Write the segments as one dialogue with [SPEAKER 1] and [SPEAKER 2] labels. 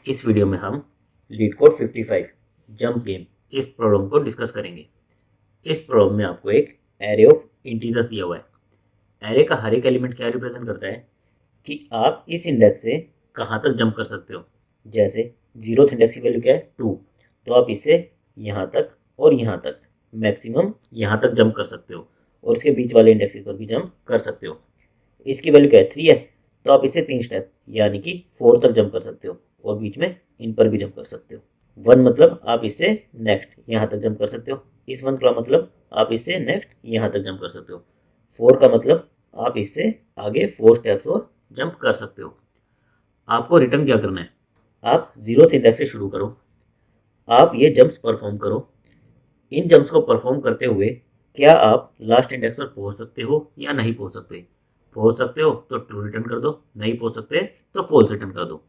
[SPEAKER 1] इस वीडियो में हम LeetCode 55 जंप गेम इस प्रॉब्लम को डिस्कस करेंगे। इस प्रॉब्लम में आपको एक एरे ऑफ इंटीजर्स दिया हुआ है। एरे का हर एक एलिमेंट क्या रिप्रेजेंट करता है कि आप इस इंडेक्स से कहाँ तक जंप कर सकते हो। जैसे 0th इंडेक्स की वैल्यू क्या है 2, तो आप इससे यहाँ तक और यहाँ तक मैक्सिमम यहाँ तक जंप कर सकते हो और इसके बीच वाले इंडेक्सेस पर भी जंप कर सकते हो। इसकी वैल्यू क्या है 3 है, तो आप इससे 3 स्टेप यानी कि 4 तक जंप कर सकते हो और बीच में इन पर भी जंप कर सकते हो। 1 मतलब आप इससे नेक्स्ट यहाँ तक जंप कर सकते हो। इस 1 का मतलब आप इससे नेक्स्ट यहाँ तक जंप कर सकते हो। 4 का मतलब आप इससे आगे 4 स्टेप्स और जंप कर सकते हो। आपको रिटर्न क्या करना है, आप 0th इंडेक्स से शुरू करो, आप ये जंप्स परफॉर्म करो। इन जंप्स को परफॉर्म करते हुए क्या आप लास्ट इंडेक्स पर पहुंच सकते हो या नहीं पहुंच सकते। पहुंच सकते हो तो ट्रू रिटर्न कर दो, नहीं पहुंच सकते तो फॉल्स रिटर्न कर दो।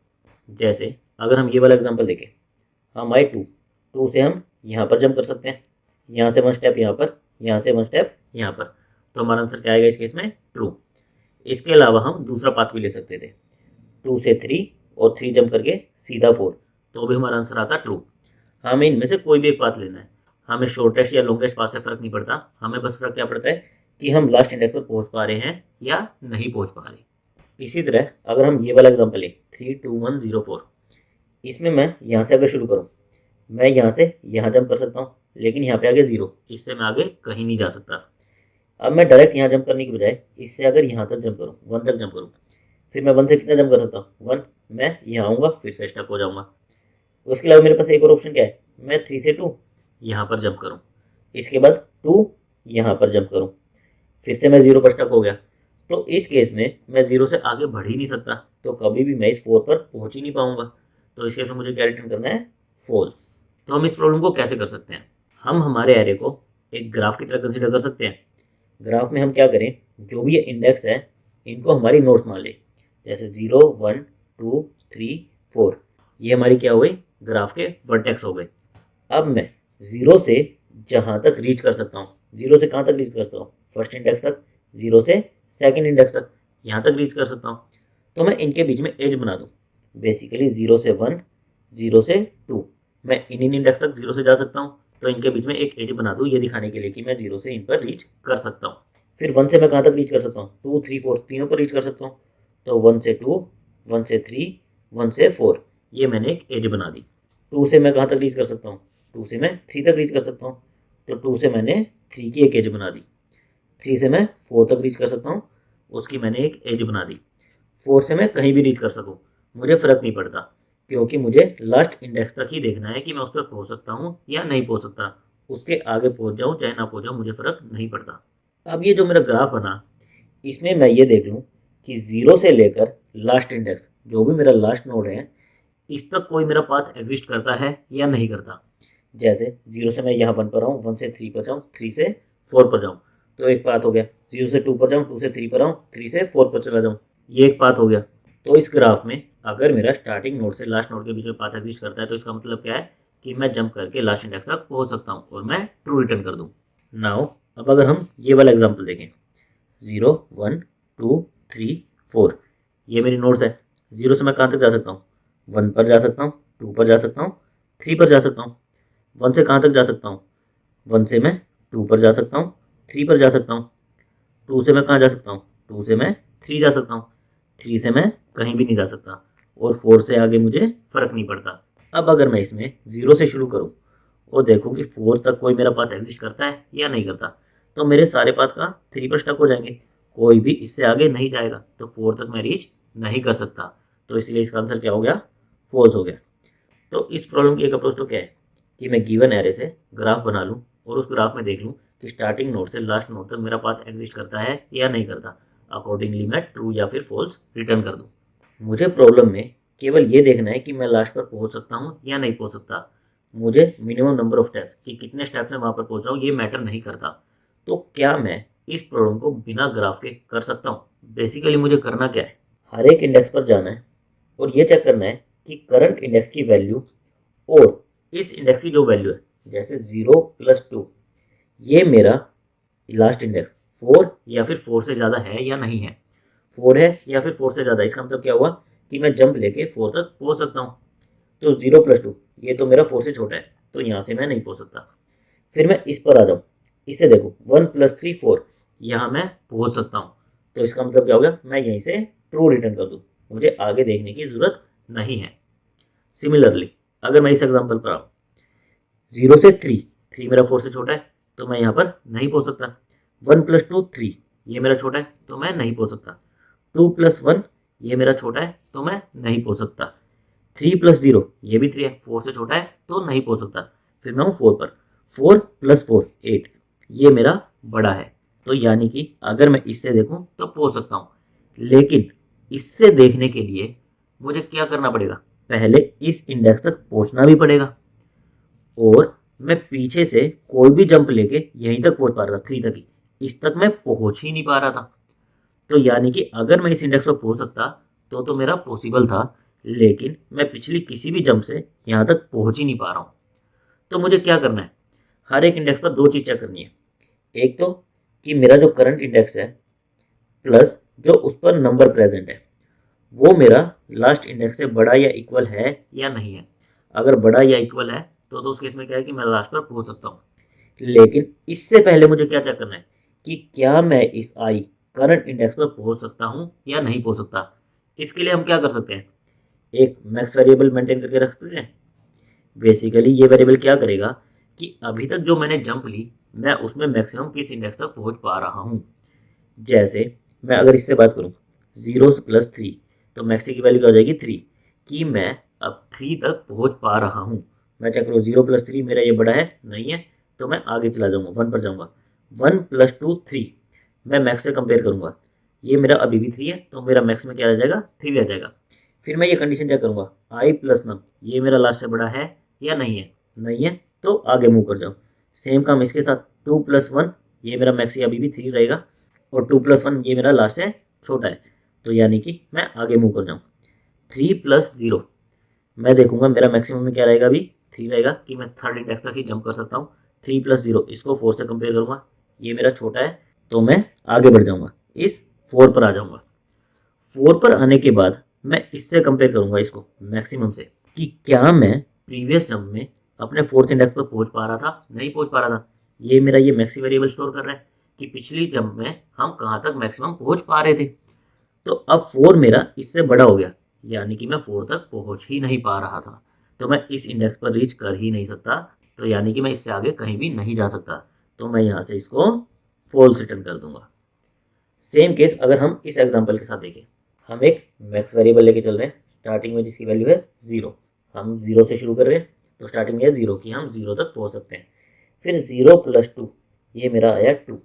[SPEAKER 1] जैसे अगर हम ये वाला एग्जांपल देखें, हम आए 2 से हम यहाँ पर जंप कर सकते हैं, यहाँ से 1 स्टेप यहाँ पर, यहाँ से 1 स्टेप यहाँ पर, तो हमारा आंसर क्या आएगा इस केस में ट्रू। इसके अलावा हम दूसरा पाथ भी ले सकते थे, 2 से 3 और 3 जंप करके सीधा 4, तो भी हमारा आंसर आता ट्रू। हमें इनमें से कोई भी एक पाथ लेना है, हमें शॉर्टेस्ट या लॉन्गेस्ट पाथ से फर्क नहीं पड़ता, हमें बस फर्क क्या पड़ता है कि हम लास्ट इंडेक्स पर पहुंच पा रहे हैं या नहीं पहुंच पा रहे। इसी तरह अगर हम ये वाला एग्जांपल लें 3 2 1 0 4, इसमें मैं यहाँ से अगर शुरू करूँ, मैं यहाँ से यहाँ जंप कर सकता हूँ, लेकिन यहाँ पे आगे 0, इससे मैं आगे कहीं नहीं जा सकता। अब मैं डायरेक्ट यहाँ जंप करने की बजाय इससे अगर यहाँ तक जंप करूँ, 1 तक जंप करूँ, फिर मैं 1 से कितना जंप कर सकता हूँ 1, मैं यहाँ आऊँगा फिर से स्टक हो जाऊँगा। उसके अलावा मेरे पास एक और ऑप्शन क्या है, मैं 3 से 2 यहाँ पर जंप करूँ, इसके बाद 2 यहाँ पर जंप करूँ, फिर से मैं 0 पर स्टक हो गया। तो इस केस में मैं 0 से आगे बढ़ ही नहीं सकता, तो कभी भी मैं इस 4 पर पहुँच ही नहीं पाऊंगा। तो इस केस में मुझे क्या रिटर्न करना है फॉल्स। तो हम इस प्रॉब्लम को कैसे कर सकते हैं, हम हमारे एरे को एक ग्राफ की तरह कंसिडर कर सकते हैं। ग्राफ में हम क्या करें, जो भी ये इंडेक्स है इनको हमारी नोड्स मान ले, जैसे 0 1 2 3 4, ये हमारी क्या हो गई ग्राफ के वर्टेक्स हो गए। अब मैं 0 से जहाँ तक रीच कर सकता हूँ, 0 से कहाँ तक रीच कर सकता हूँ फर्स्ट इंडेक्स तक, 0 से सेकंड इंडेक्स तक यहाँ तक रीच कर सकता हूँ। तो मैं इनके बीच में एज बना दूँ, बेसिकली 0 से 1 0 से 2, मैं इन इंडेक्स तक 0 से जा सकता हूँ, तो इनके बीच में एक एज बना दूँ ये दिखाने के लिए कि मैं 0 से इन पर रीच कर सकता हूँ। फिर 1 से मैं कहाँ तक रीच कर सकता हूँ 2 3 4 तीनों पर रीच कर सकता हूँ, तो 1 से 2 1 से 3 1 से 4, ये मैंने एक एज बना दी। 2 से मैं कहाँ तक रीच कर सकता हूँ 2 से मैं 3 तक रीच कर सकता हूँ, तो 2 से मैंने 3 की एक एज बना दी। 3 से मैं 4 तक रीच कर सकता हूँ, उसकी मैंने एक एज बना दी। 4 से मैं कहीं भी रीच कर सकूँ, मुझे फ़र्क नहीं पड़ता, क्योंकि मुझे लास्ट इंडेक्स तक ही देखना है कि मैं उस पर पहुँच सकता हूँ या नहीं पहुँच सकता। उसके आगे पहुँच जाऊँ चाहे ना पहुँच जाऊँ, मुझे फ़र्क नहीं पड़ता। अब ये जो मेरा ग्राफ बना, इसमें मैं ये देख लूँ कि 0 से लेकर लास्ट इंडेक्स जो भी मेरा लास्ट नोड है, इस तक कोई मेरा पाथ एग्जिस्ट करता है या नहीं करता। जैसे 0 से मैं यहाँ 1 पर आऊँ, 1 से 3 पर जाऊँ, 3 से 4 पर जाऊँ, तो एक पाथ हो गया। 0 से 2 पर जाऊँ, 2 से 3 पर आऊँ, 3 से 4 पर चला जाऊँ, ये एक पाथ हो गया। तो इस ग्राफ में अगर मेरा स्टार्टिंग नोड से लास्ट नोड के बीच में पाथ एग्जिस्ट करता है, तो इसका मतलब क्या है कि मैं जंप करके लास्ट इंडेक्स तक पहुँच सकता हूँ और मैं ट्रू रिटर्न कर दूँ। नाउ अब अगर हम ये वाला एग्जाम्पल देखें, 0 1 2 3 4, ये मेरी नोड्स है। 0 से मैं कहाँ तक जा सकता हूँ 1 पर जा सकता हूँ, 2 पर जा सकता हूँ, 3 पर जा सकता हूँ। 1 से कहाँ तक जा सकता हूँ 1 से मैं 2 पर जा सकता हूँ, 3 पर जा सकता हूँ। 2 से मैं कहाँ जा सकता हूँ 2 से मैं 3 जा सकता हूँ, 3 से मैं कहीं भी नहीं जा सकता, और 4 से आगे मुझे फ़र्क नहीं पड़ता। अब अगर मैं इसमें 0 से शुरू करूँ और देखूँ कि 4 तक कोई मेरा पाथ एग्जिस्ट करता है या नहीं करता, तो मेरे सारे पाथ का 3 पर स्टक हो जाएंगे, कोई भी इससे आगे नहीं जाएगा, तो 4 तक मैं रीच नहीं कर सकता। तो इसलिए इसका आंसर क्या हो गया फॉल्स हो गया। तो इस प्रॉब्लम की एक अप्रोच तो क्या है कि मैं गिवन एरे से ग्राफ बना लूँ और उस ग्राफ में देख लूँ कि स्टार्टिंग नोड से लास्ट नोड तक मेरा पाथ एग्जिस्ट करता है या नहीं करता। अकॉर्डिंगली मैं ट्रू या फिर फॉल्स रिटर्न कर दूँ। मुझे प्रॉब्लम में केवल ये देखना है कि मैं लास्ट पर पहुँच सकता हूँ या नहीं पहुँच सकता। मुझे मिनिमम नंबर ऑफ स्टेप्स कि कितने स्टेप्स में वहाँ पर पहुँच रहा हूँ ये मैटर नहीं करता। तो क्या मैं इस प्रॉब्लम को बिना ग्राफ के कर सकता हूँ? बेसिकली मुझे करना क्या है, हर एक इंडेक्स पर जाना है और ये चेक करना है कि करंट इंडेक्स की वैल्यू और इस इंडेक्स की जो वैल्यू है, जैसे 0 + 2, ये मेरा लास्ट इंडेक्स 4 या फिर 4 से ज़्यादा है या नहीं है। 4 है या फिर 4 से ज़्यादा, इसका मतलब क्या हुआ कि मैं जंप लेके 4 तक पहुँच सकता हूँ। तो 0+2 ये तो मेरा 4 से छोटा है, तो यहाँ से मैं नहीं पहुँच सकता। फिर मैं इस पर आ जाऊँ, इससे देखो 1+3 4, यहाँ मैं पहुँच सकता हूँ। तो इसका मतलब क्या हो गया, मैं यहीं से ट्रू रिटर्न कर दूँ, मुझे आगे देखने की ज़रूरत नहीं है। सिमिलरली अगर मैं इस एग्जाम्पल पर आऊँ, 0 से 3, 3 मेरा 4 से छोटा है तो मैं यहाँ पर नहीं पहुँच सकता। 1+2 3, ये मेरा छोटा है तो मैं नहीं पहुँच सकता। 2+1 ये मेरा छोटा है तो मैं नहीं पहुँच सकता। 3+0 ये भी 3 है, 4 से छोटा है तो नहीं पहुँच सकता। फिर मैं हूँ 4 पर, 4+4 8, ये मेरा बड़ा है। तो यानी कि अगर मैं इससे देखूं तो पहुँच सकता हूँ, लेकिन इससे देखने के लिए मुझे क्या करना पड़ेगा, पहले इस इंडेक्स तक पहुँचना भी पड़ेगा, और मैं पीछे से कोई भी जंप लेके यहीं तक पहुँच पा रहा था, 3 तक ही, इस तक मैं पहुँच ही नहीं पा रहा था। तो यानी कि अगर मैं इस इंडेक्स पर पहुँच सकता तो मेरा पॉसिबल था, लेकिन मैं पिछली किसी भी जंप से यहाँ तक पहुँच ही नहीं पा रहा हूँ। तो मुझे क्या करना है, हर एक इंडेक्स पर दो चीज़ चेक करनी है। एक तो कि मेरा जो करंट इंडेक्स है प्लस जो उस पर नंबर प्रेजेंट है वो मेरा लास्ट इंडेक्स से बड़ा या इक्वल है या नहीं है। अगर बड़ा या इक्वल है तो उस केस में क्या है कि मैं लास्ट पर पहुंच सकता हूँ। लेकिन इससे पहले मुझे क्या चेक करना है कि क्या मैं इस आई करंट इंडेक्स पर पहुंच सकता हूँ या नहीं पहुंच सकता। इसके लिए हम क्या कर सकते हैं, एक मैक्स वेरिएबल मेंटेन करके रख सकते हैं। बेसिकली ये वेरिएबल क्या करेगा कि अभी तक जो मैंने जंप ली मैं उसमें मैक्सिमम किस इंडेक्स तक पहुंच पा रहा हूँ। जैसे मैं अगर इससे बात करूँ 0+3, तो मैक्स की वैल्यू क्या हो जाएगी 3, कि मैं अब 3 तक पहुंच पा रहा हूँ। मैं चेक करूँ 0+3 मेरा ये बड़ा है नहीं है, तो मैं आगे चला जाऊँगा 1 पर जाऊँगा। 1+2 3, मैं मैक्स से कंपेयर करूँगा, ये मेरा अभी भी 3 है तो मेरा मैक्स में क्या आ जाएगा 3 आ जाएगा। फिर मैं ये कंडीशन चेक करूँगा आई प्लस नम, ये मेरा लास्ट से बड़ा है या नहीं है, नहीं है तो आगे मूव कर जाओ। सेम काम इसके साथ 2+1, ये मेरा मैक्स अभी भी 3 रहेगा, और 2+1 ये मेरा लास्ट से छोटा है, तो यानी कि मैं आगे मूव कर जाऊँ। 3+0, मैं देखूंगा मेरा मैक्सिमम में क्या रहेगा, अभी 3 रहेगा कि मैं थर्ड इंडेक्स तक ही जंप कर सकता हूँ। 3+0 इसको 4 से कंपेयर करूंगा, ये मेरा छोटा है तो मैं आगे बढ़ जाऊंगा, इस 4 पर आ जाऊंगा। 4 पर आने के बाद मैं इससे कंपेयर करूंगा इसको मैक्सिमम से, कि क्या मैं प्रीवियस जंप में अपने फोर्थ इंडेक्स पर पहुंच पा रहा था, नहीं पहुंच पा रहा था। ये मेरा ये मैक्सी वेरिएबल स्टोर कर रहा है कि पिछली जंप में हम कहाँ तक मैक्सिमम पहुंच पा रहे थे। तो अब 4 मेरा इससे बड़ा हो गया, यानी कि मैं 4 तक पहुंच ही नहीं पा रहा था, तो मैं इस इंडेक्स पर रीच कर ही नहीं सकता, तो यानी कि मैं इससे आगे कहीं भी नहीं जा सकता, तो मैं यहाँ से इसको फॉल्स रिटर्न कर दूंगा। सेम केस अगर हम इस एग्जाम्पल के साथ देखें, हम एक मैक्स वेरिएबल लेके चल रहे हैं स्टार्टिंग में जिसकी वैल्यू है 0, हम 0 से शुरू कर रहे हैं तो स्टार्टिंग में है 0 की हम 0 तक पहुंच सकते हैं। फिर 0+2, ये मेरा आया 2,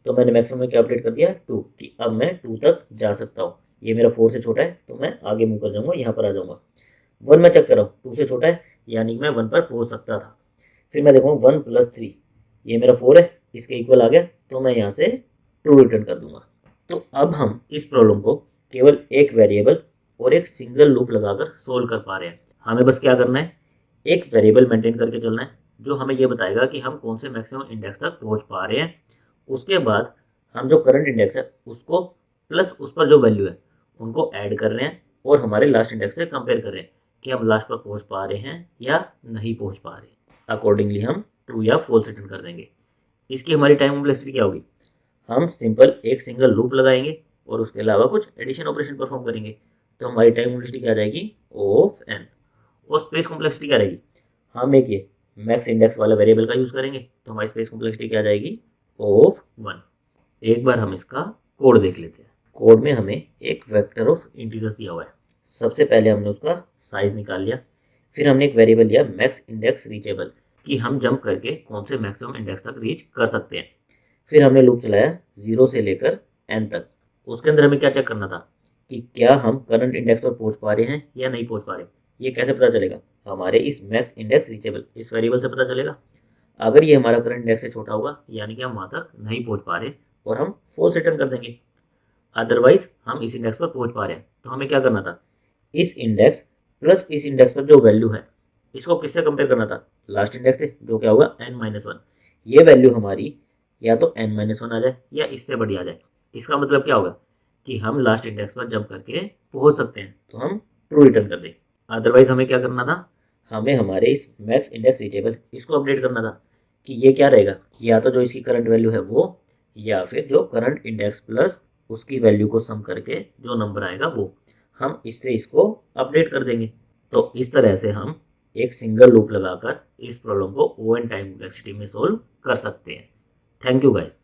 [SPEAKER 1] तो मैंने मैक्सिमम में क्या अपडेट कर दिया 2, कि अब मैं 2 तक जा सकता हूँ। ये मेरा 4 से छोटा है तो मैं आगे मूव कर जाऊँगा, यहाँ पर आ जाऊँगा। 1 मैं चेक कर रहा हूँ 2 से छोटा है, यानी कि मैं 1 पर पहुँच सकता था। फिर मैं देखूँगा 1+3, ये मेरा 4 है, इसके इक्वल आ गया तो मैं यहाँ से ट्रू रिटर्न कर दूंगा। तो अब हम इस प्रॉब्लम को केवल एक वेरिएबल और एक सिंगल लूप लगाकर सोल्व कर पा रहे हैं। हमें बस क्या करना है, एक वेरिएबल मेंटेन करके चलना है जो हमें ये बताएगा कि हम कौन से मैक्सिमम इंडेक्स तक पहुंच पा रहे हैं। उसके बाद हम जो करंट इंडेक्स है उसको प्लस उस पर जो वैल्यू है उनको ऐड कर रहे हैं और हमारे लास्ट इंडेक्स से कंपेयर कर रहे हैं कि हम लास्ट पर पहुंच पा रहे हैं या नहीं पहुंच पा रहे। अकॉर्डिंगली हम ट्रू या फॉल्स रिटर्न कर देंगे। इसकी हमारी टाइम कॉम्प्लेक्सिटी क्या होगी, हम सिंपल एक सिंगल लूप लगाएंगे और उसके अलावा कुछ एडिशन ऑपरेशन परफॉर्म करेंगे, तो हमारी टाइम कॉम्प्लेक्सिटी क्या आ जाएगी ऑफ एन। और स्पेस कॉम्प्लेक्सिटी क्या रहेगी, हम एक ये मैक्स इंडेक्स वाला वेरिएबल का यूज़ करेंगे तो हमारी स्पेस कॉम्प्लेक्सिटी क्या आ जाएगी ऑफ 1। एक बार हम इसका कोड देख लेते हैं। कोड में हमें एक वेक्टर ऑफ इंटीजर्स दिया हुआ है। सबसे पहले हमने उसका साइज निकाल लिया, फिर हमने एक वेरिएबल लिया मैक्स इंडेक्स रीचेबल, कि हम जंप करके कौन से मैक्सिमम इंडेक्स तक रीच कर सकते हैं। फिर हमने लूप चलाया 0 से लेकर n तक। उसके अंदर हमें क्या चेक करना था कि क्या हम करंट इंडेक्स पर पहुंच पा रहे हैं या नहीं पहुंच पा रहे। ये कैसे पता चलेगा, हमारे इस मैक्स इंडेक्स रीचेबल इस वेरिएबल से पता चलेगा। अगर ये हमारा करंट इंडेक्स से छोटा होगा यानी कि हम वहाँ तक नहीं पहुँच पा रहे और हम फॉल्स रिटर्न कर देंगे। अदरवाइज हम इस इंडेक्स पर पहुँच पा रहे हैं, तो हमें क्या करना था, इस इंडेक्स प्लस इस इंडेक्स पर जो वैल्यू है इसको किससे कंपेयर करना था, लास्ट इंडेक्स से, जो क्या होगा n-1। ये वैल्यू हमारी या तो n-1 आ जाए या इससे बड़ी आ जाए। इसका मतलब क्या होगा कि हम लास्ट इंडेक्स पर जंप करके पहुंच सकते हैं, तो हम ट्रू रिटर्न कर दें। अदरवाइज हमें क्या करना था, हमें हमारे इस मैक्स इंडेक्स रीचेबल इसको अपडेट करना था कि ये क्या रहेगा, या तो जो इसकी करंट वैल्यू है वो, या फिर जो करंट इंडेक्स प्लस उसकी वैल्यू को सम करके जो नंबर आएगा वो, हम इससे इसको अपडेट कर देंगे। तो इस तरह से हम एक सिंगल लूप लगाकर इस प्रॉब्लम को O टाइम कॉम्प्लेक्सिटी में सोल्व कर सकते हैं। Thank you guys.